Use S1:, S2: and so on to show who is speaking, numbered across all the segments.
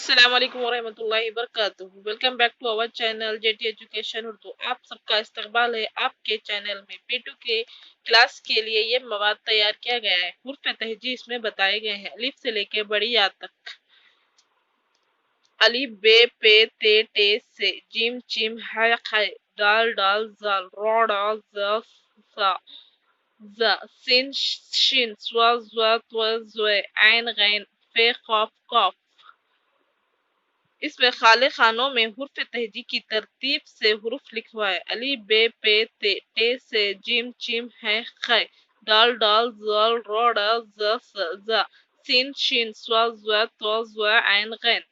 S1: अस्सलाम वालेकुम वरहमतुल्लाहि वबरकातुहू। Welcome back to our channel JT education Urdu. आप सबका इस्तकबाल है आपके चैनल में। P2 के क्लास के लिए ये मवाद तैयार किया गया है। हुर्फ तहजी इसमें बताए गए हैं अलिफ से लेके बड़ी या तक। अलिफ बे पे ते टे से, जिम चिम है खे, दाल डाल जाल, रा डाल जा सा, ज सिन शिन, स्वा ज्वा त्वा ज़्वे, ऐन गैन, फे क़ाफ क़ाफ। इसमें खाले खानों में हुर्फ तहजी की तरतीब से हुरूफ लिखवाए। अली बे पे ते, टे से, जिम चिम है खे, दाल डाल जाल, रा डाल जा सा, जा सिन शिन, स्वा ज्वा त्वा ज़्वा, ऐन गैन।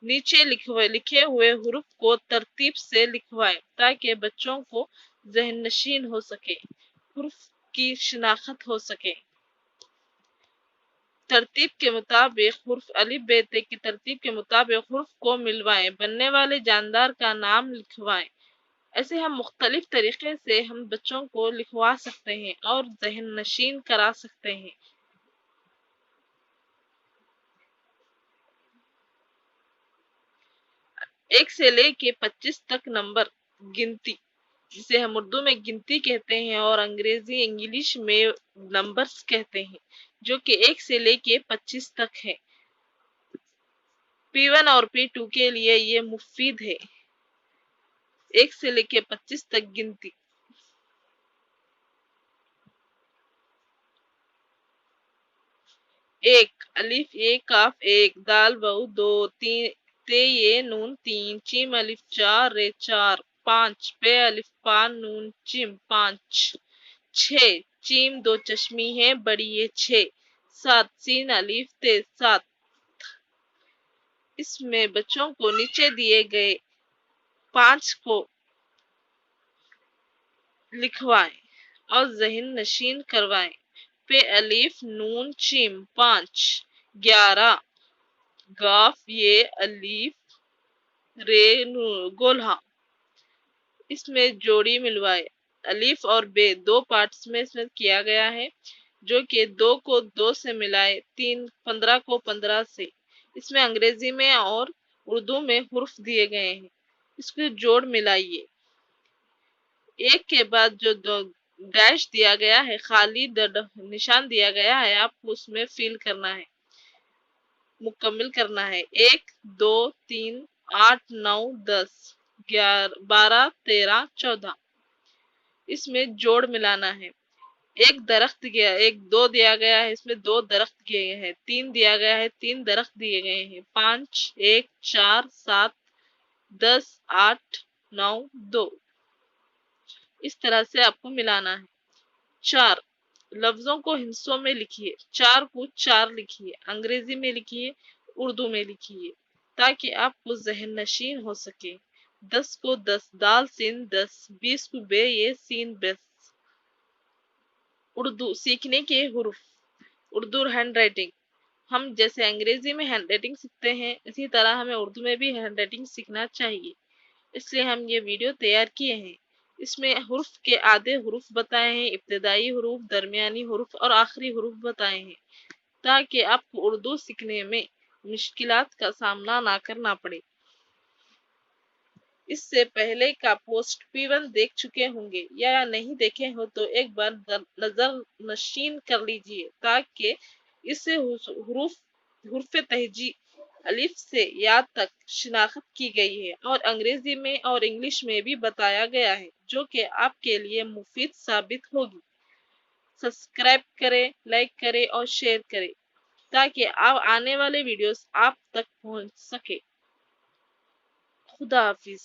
S1: नीचे लिखे हुए हुरूफ को तरतीब से लिखवाए ताकि बच्चों को ज़हन नशीन हो सके, हुरूफ की शिनाख्त हो सके। तरतीब के मुताबिक हुर्फ अलिफ बे ते की तरतीब के मुताबिक हुर्फ को मिलवाएं, बनने वाले जानदार का नाम लिखवाएं। ऐसे हम मुख्तलिफ तरीके से हम बच्चों को लिखवा सकते हैं और ज़हन नशीन करा सकते हैं। एक से लेके 25 तक नंबर गिनती, जिसे हम उर्दू में गिनती कहते हैं और अंग्रेजी इंग्लिश में नंबर्स कहते हैं, जो कि 1 से लेके 25 तक है। P1 और P2 के लिए ये मुफीद है। 1 से लेके 25 तक गिनती। एक, अलिफ एक, काफ एक, दाल वाउ दो, तीन, ते ये नून तीन, चीम अलिफ चार, रे चार, पांच, पे अलिफ पान नून चिम पांच, छः, चीम दो चश्मी है बड़ी ये छः, सात, सीन अलिफ ते सात। इसमें बच्चों को नीचे दिए गए 5 को लिखवाएं और ज़हन नशीन करवाएं। पे अलिफ नून चीम 5, 11, गाफ ये अलिफ रे गोल्हा। इसमें जोड़ी मिलवाए। अलिफ और बे दो पार्ट्स में इसमें किया गया है, जो कि 2 को 2 से मिलाए, 15 को 15 से। इसमें अंग्रेजी में और उर्दू में हुर्फ दिए गए हैं, इसको जोड़ मिलाइए। एक के बाद जो दो डैश दिया गया है, खाली निशान दिया गया है, आपको उसमें फिल करना है, मुकम्मल करना है। 1 2 3 8 9 10 11 12 13 14। इसमें जोड़ मिलाना है। एक दरख्त गया, एक दो दिया गया है, इसमें 2 दरख्त दिए हैं। 3 दिया गया है, 3 दरख्त दिए गए हैं। 5 1 4 7 10 8 9 2। इस तरह से आपको मिलाना है। 4, लफ्जों को हिस्सों में लिखिए। 4 को 4 लिखिए, अंग्रेजी में लिखिए, उर्दू में लिखिए, ताकि आपको ज़हन नशीन हो सके। 10 को 10, दाल सीन 10, 20 को बे ये सीन 20। उर्दू सीखने के हुरूफ। Urdu hand writing. हम जैसे अंग्रेजी में हैंड राइटिंग सीखते हैं, इसी तरह हमें उर्दू में भी हैंड राइटिंग सीखना चाहिए, इसलिए हम ये वीडियो तैयार किए हैं। इसमें हुर्फ के आधे हुरूफ बताए हैं, इब्तदाई हुरूफ, दरमियानी हुरूफ और आखिरी हुरूफ बताए हैं, ताकि आपको उर्दू सीखने में मुश्किलात का सामना ना करना पड़े। इससे पहले का पोस्ट P1 देख चुके होंगे या नहीं देखे हो तो एक बार नजर नशीन कर लीजिए, ताकि इससे हुर्फ तहजी अलिफ से या तक शिनाख्त की गई है और अंग्रेजी में और इंग्लिश में भी बताया गया है, जो कि आपके लिए मुफीद साबित होगी। सब्सक्राइब करें, लाइक करें और शेयर करें, ताकि आप आने वाले वीडियोस आप तक पहुंच सके। खुदा हाफिज।